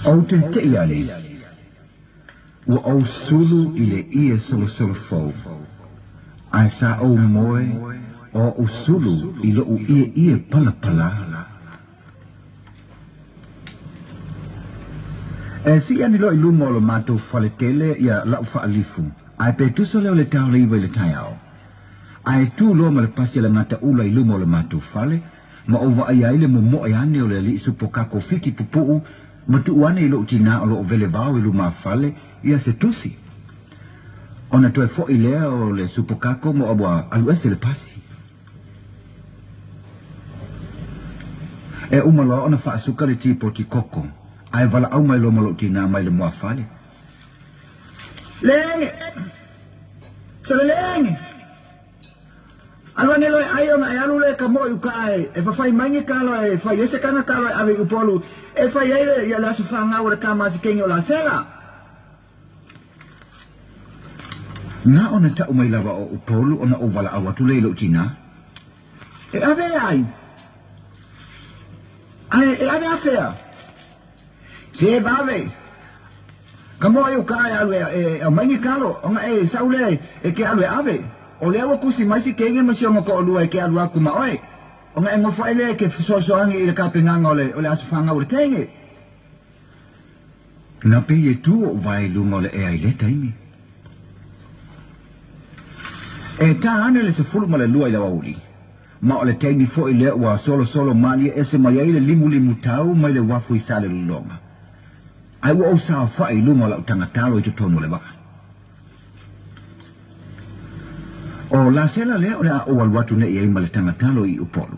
au te te iale wa au sulu ile ia solo fau ai sa au moe o usulu ilo u ia pala e si ani lo ilumo lo mato faletele ia la fa alifu ai pe tu sole le tau le taiao ai tu lo ma le pasi le mata ula ilumo lo mato fale ma o va ia ile mo ane o le li supokako fiki pupu ma tu wane ilo tina o lo vele vau ilu ma fale ia se tusi ona toe fo ilea o le supokako mo abua aluese le pasi e umalo ona fa asuka le tipo ti koko ai vala au mai lo malo tina mai le mo fale lenge so lenge alwane lo ayo na alu le ka mo ukai e fa fai mangi kalo e fa yese kana kalo ave upolu e fa yele ya la sufa nga ora kama sikenyo la sela na ona ta umai lava o upolu ona o vala awatu le lo tina e ave ai e ave afea se bave kamo ukai alu e mangi kalo ona e saule e ke alu ave o le awa kusi mai si kenge masio mo ko lua ke alua kuma oi o nga ngo faile ke so angi ile ka penganga ole asufanga o kenge na pe ye tu vai lu ngole e ai le taimi e ta ane le se fulu male lua ile wauli ma ole taimi fo ile wa solo mali ese mai ile limu tau mai le wafu isale longa ai wa o sa fa ilu ngola utanga talo i tono le baka o la sela le ole o al watu ne ia male tanga talo i upolu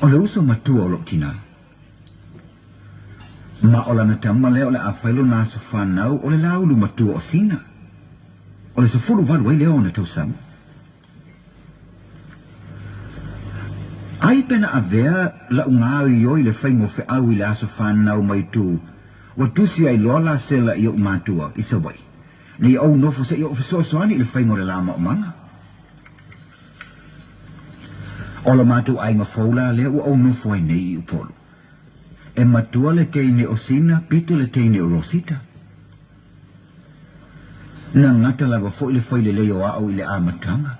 o le uso matua o lo tina ma ola na tama le ole a failo na so fanau ole la ulu matua o sina ole so fulu valu ai leo na tau sam ai pena avea la ungawi yo ile faingo fe au ile aso fanau mai tu wa tusi ai lola sela i o matua i sawai ni au nofo se i o so ani ile faingo le lama o manga ola matu ai ma foula le o no foi nei upolo e matua le teine o sina pito le teine o rosita na ngata la foi le leo au ile amatanga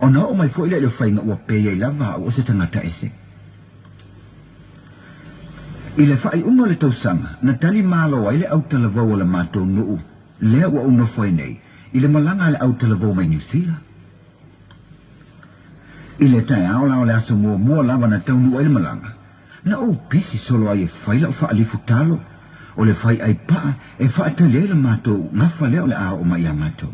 ona o mai foi le fainga o pe ia lava o se tangata ese ile fai unga le tausanga na tali malo ai le au talavo o le matu no le o no foi nei ile malanga le au talavo mai New Zealand ile tai au la ole aso mo lava na tau nu ele malanga na o pisi solo ai fai la fa ali futalo o le fai ai pa e fa ta le mato na fa le ole a o mai amato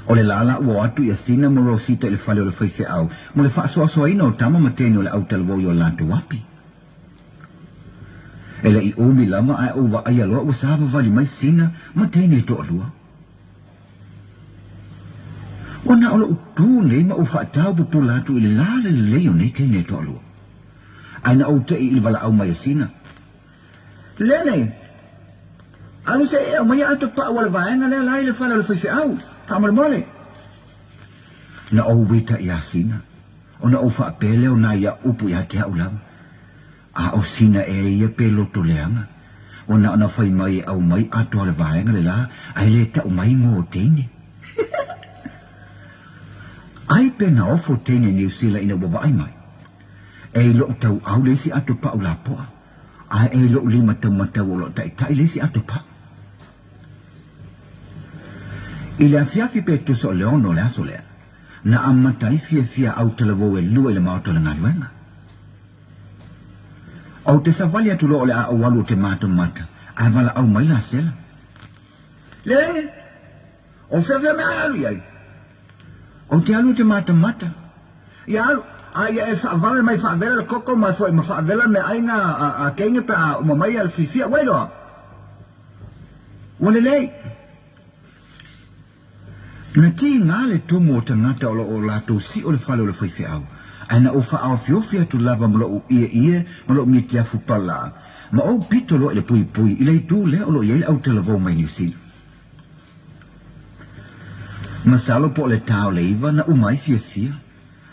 o le lala o atu ya sina mo rosita le fale o le fai fe au mo le fa so ai no tama mateni o le au talvo yo lanto wapi ele i o mi lama ai o va ai alo o sa va vali mai sina mateni to lua ona ola utu nei ma ufa tau pupulatu ili lale leo nei tene to alu aina o te ili vala au mai sina lene alu se e mai ato pa wala vaenga le lai le fala le fifi au tamal mole na o wita ya sina ona ufa pele ona ya upu ya te au lam a o sina e ia pelo to leanga ona fai mai au mai ato le vaenga le la ai le ta mai ngo tene ai pena ofo tene New Zealand ina wawa ai mai. E lo tau au lesi ato pa ula poa. Ai e lo lima tau matau o lo tai lesi ato pa. Ile a fiafi pe tu so leono le aso lea. Na amatai fia au telavo e lua ile maoto le ngaluenga. Au te savali atu lo ole a awalu te mato mata. Ai wala au mai la sela. Le, o fia me alu iai. O te alu te mata. Ia alu, ai e whaavale mai whaavela le koko mai fwoi ma whaavela me ainga a keinga pe a umamai al fifia wailoa. Wale lei. Na ti ngā le tumu o te ngata o lato si o le whale o le whaifi au. Aina o wha au fiofia tu lava mlo o ia, mlo mi te afu pala. Ma o pito lo le pui, ilei tu le o lo iei au te lavo mai New Zealand. Masalo po le tau leiva na umai fia.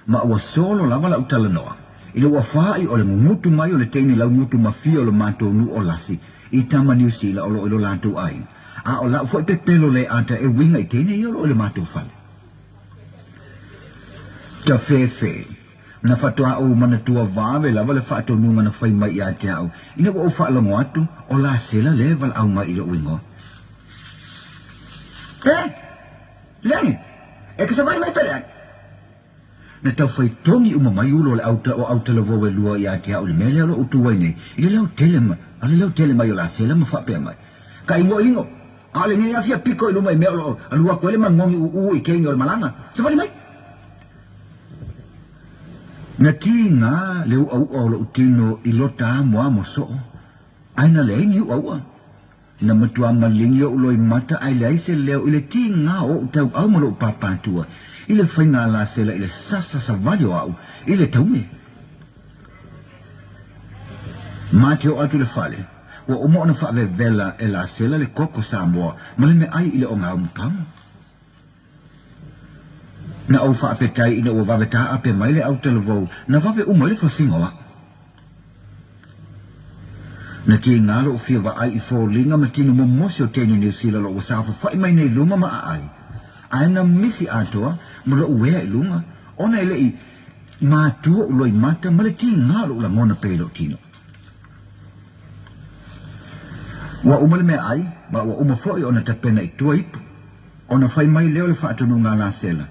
Ma ua solo lava la utala noa. I le wafai o le mutu mai o le teini lau mutu mafia o le mātou nu o lasi. I tama New Zealand o lo ilo lātou ai. A o lau fwoi pe pelo le ata e winga I teini I o lo le mātou fale. Ta fefe. Na fatua o manatua vawe lava le whaatou nunga na whai mai I ate au. Ina wa o whaalango atu o la sela le wal au mai I lo wingo. Lengi. E kasawai mai pele ai. Na tau whai tongi uma mai ulo le auta o auta la vowe lua I ate au le mele alo utu wai nei. I le lau tele mai. Ale lau tele mai o la sela ma whapea mai. Ka ingo ingo. Ale ngai afia piko I luma I mea lo. Alua koele mangongi uu I kengi o le malanga. Sawali mai. Na ti ngā leu au o lo utino I lota mua mo so. Aina le ni au. Na matua malingi o loi mata ai le se leo I le ti ngā o tau au mo lo papatua. I le whainga la sela I le sasa sa valio au. I le taume. Mate o atu le fale. Wa umo na whaave vela e la sela le koko Samoa. Ma le me ai I le o ngā umutama. Na au whaapetai ina ua wawe tā ape mai le au televou. Na wawe uma le whasingoa. Na ti ngalo o fia wa ai I fōlinga ma tino mo mosi o teni New Zealand lo wasafa whai mai nei luma ma a ai. Aina misi atoa ma lo uwea I lunga. Ona ele I mātua u loi mata ma le ti ngalo la mona pelo tino. Wa uma le mea ai, ma wa uma foi ona tapena I tua ipu. Ona whai mai leo le whaatonu ngā la sela.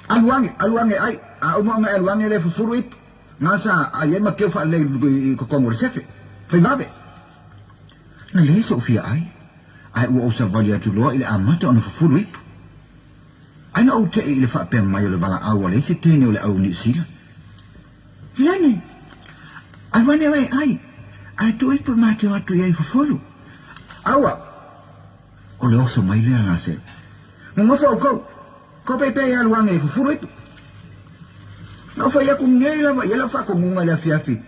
Aluange ai, a umonga aluange le fufuru ipu. Ngasa a yema keu wha le kokongo le sefe. Whai mabe. Na le so fia ai. Ai ua o sa vali atu loa ile amata ona fufuru ipu. Aina au te ile wha pēm mai o le wala awa le se tēne o le au New Zealand. Lane, aluange wai ai. Ai tu ipu mate watu iai fufuru. Awa. O le oso mai lea la se. Ngofa o kou. Ko pepe ya luange fufuru ipu. No fa ya kungei la ya la fa kungunga la fiafi.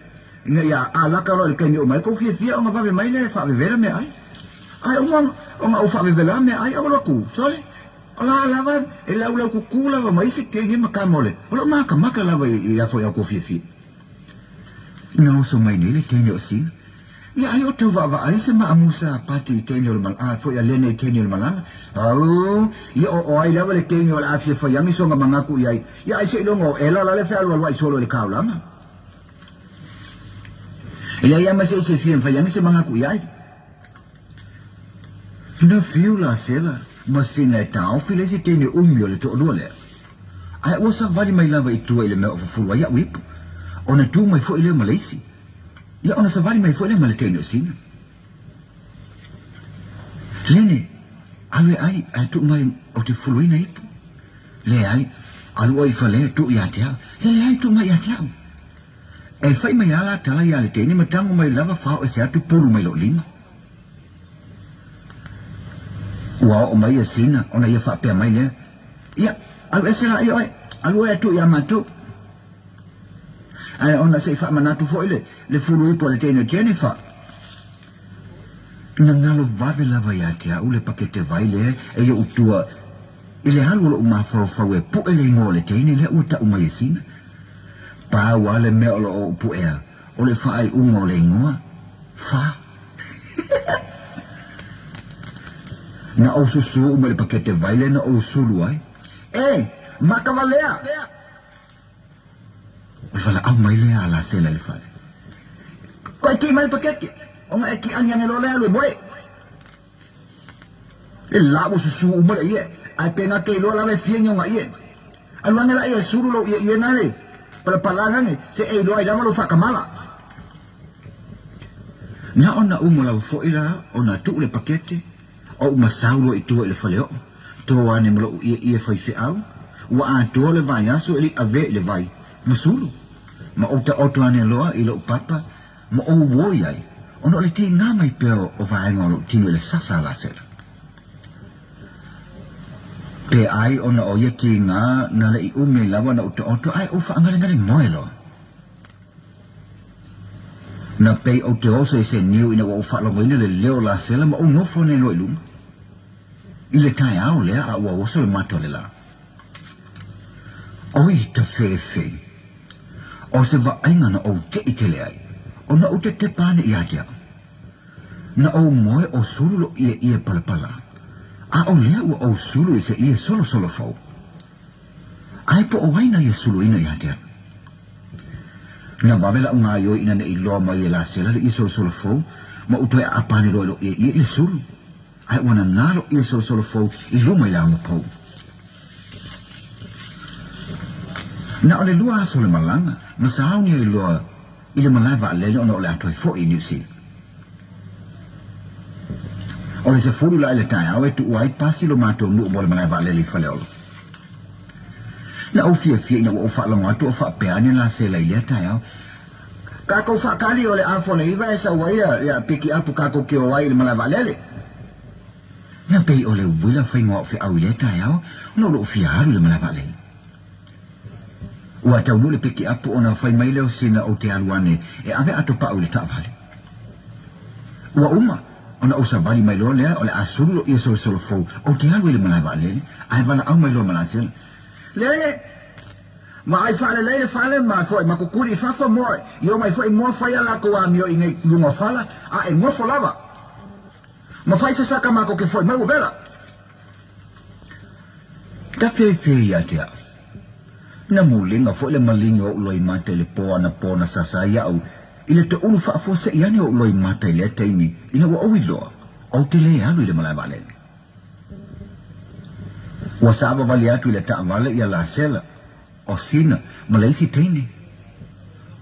Inga ya alaka lo le kengi o mai ko fia o ngava mai le fa vera me ai. Ai o nga o fa vera me ai o ku. Sole. Ola la va e la ula ku kula va mai se kengi makamole. O maka la va ya fo ya ko fia. No so mai ni le kengi o sin. Ya ai o te va ai se ma amusa pati kengi o mal a fo ya lene kengi o malanga. Au, ya o ai la le kengi o la afia fo yang so nga mangaku yai. Ya ai se longo ela la le fa lo ai solo le kaulama. Ela ya masih se fia fa yang se mangaku yai. Na fiu la sela, masina tau file se tene umio le to lo le. Ai o sa vali mai lava I tua ile me o fulwa ya wip. Ona tu mai fo ile Malaysia. Ya ona sa vali mai fo ile Malaysia sin. Lene, alwe ai tu mai o te fulwa ina ipu. Le ai, alu ai fa le tu ya tia. Se le ai tu mai ya tia. E fai mai ala tala ya le tene matango mai lava fa o se atu puru mai lo lima. Ua o mai asina, ona ia fa pe mai le. Ya, alu esela ia ai, alu ai tu ya matu. Ai ona se fa manatu fo ile, le fulu ipo le tene Jennifer. Na ngalo vave lava ya tia ule pakete vai le e ia utua. Ile halu lo uma fa we pu ele ngole tene le uta uma asina. Pa wale me o pu ea, o le fa ai ungo le ngoa. Fa. Na o susu uma le pakete vai le na o sulu ai. Makavalea. O fala au mai lea la sela le fale. Ko ki mai pakete. O nga ki anya ngelo le le boy. Le la o susu uma le ye. Ai pena ke lo la ve fienyo nga ye. Alu ngela ye suru lo ye na le. Palangan se lo ai dama lo fa kamala. Na ona umula fo ila ona tu le pakete. O masaulo I tua le faleo. Toa ne mlo ia fai fe au. Wa a toa le vai aso ili ave le vai. Masulu. Ma o ane loa I lo papa. Ma o woi ai. Ono le ti ngā mai peo o vai ngolo tino le sasa la sela. Pe ai ona o ia ti ngā na le I ume lawa na oto ai ufa ngare moelo. Na pei o te oso I se niu ina wa ufa longo ina le leo la sela ma o nofo ne lo ilunga. I le tai au lea a ua oso le mato le la. Oi ta fefe. O se va'ainga na o te itele ai. O na o te te pane i adia. Na o moe o sulu lo ia palapala. A o lea ua o sulu i se ia solo fau. Ai po o waina ia sulu ina i adia. Na wawela unga yo ina na iloa ma ia la sela le ia solo fau. Ma utoe a pane lo ia ia sulu. Ai wana nalo ia solo fau i luma i la ma pau. Na ole lua aso le malanga, na sahau ni loa i le malai wa alele ona ole atoi fo i New Zealand. Ole se furu la ile tai awe tu uai pasi lo mato nu mo le malai wa alele i fale olo. Na o fia ina o fa longa tu o fa peani la se la ile tai awe. Kako fa kali ole afo le iwa esa waia ya piki apu kako ki o wai le malai wa alele. Na pei ole wila whaingo o fi au ile tai awe, no lo fia haru le malai wa alele. Ua tau nule piki apu ona whai mai leo sina o te aluane e ave ato pa ule ta vale. Ua uma ona o sa vali mai leo lea o le asuru lo ia solo fau o te alu ele malai wa alele ai vala au mai leo malasela. Lele, ma ai whaale leile whaale ma fwoi ma kukuri fafa moe i o mai fwoi moa whai ala ko a mio i ngai lunga whala a e moa lava. Ma whai sa saka ma ko ke fwoi mau vela. Ta fei ia te au. Na mulinga fo le malinga o loi mate le pona sasa iau ile te ulu fa'afo se iane o loi mate le teimi ina wa oiloa o te le alu ile malai vale wa saba vali atu ile ta vale ia la sela o sina malaisi teini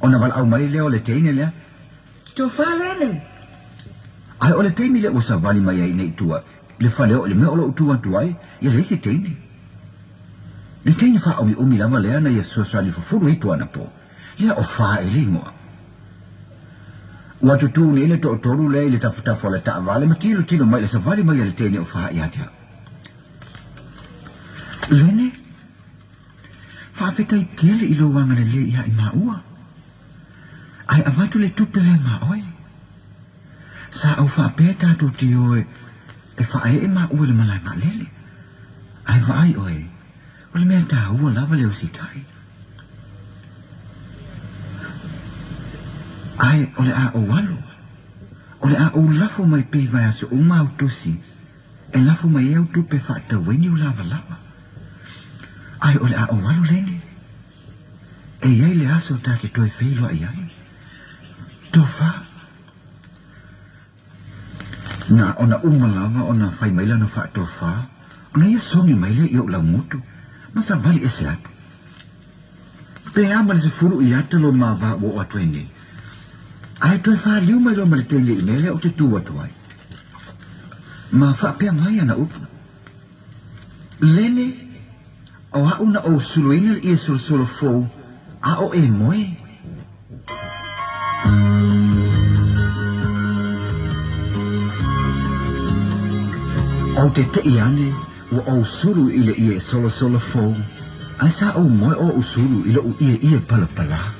ona val au mai le o le teini le to fale ne ai o le teini le o sa vali mai ai nei tua le fale o le me o lo tua tuai ia le si teini. Le teini wha omi lava lea na ia sosani fufuru i tuana po. Lea o wha e lingoa. Ua tutu ni ene to toru lea i le tafutafu le ta vale ma tilo mai le sa vale mai le teini o wha i atia. Lene, wha whikai kele i lo wanga le le ia i maua. Ai avatu le tupe le maoi. Sa au wha peta tu ti oe e wha e maua le malai ma lele. Ai vai oe. Ole mea tā ua lava leo si tai. Ai, ole a o walu. Ole a o lafo mai pei vai aso o mau tosi. E lafo mai e au tupe whaata weni o lava. Ai, ole a o walu lene. E iai le aso tā te toi wheilo ai ai. Tō wha. Nā, ona lava, ona whai maila no wha tō wha. Ona ia songi maile i o lau motu. Masa vali ese atu. Pe ama le se furu i ata lo ma va o atu ene. Ai toi wha liu mai lo ma le tenge i mele o te tu atu ai. Ma wha pia mai ana upu. Lene, o a una o suluina i e solo fou, a o e moe. O te te iane, ua o suru ile ie solo fou. Ai sa o moe o usuru ile u ie palapala.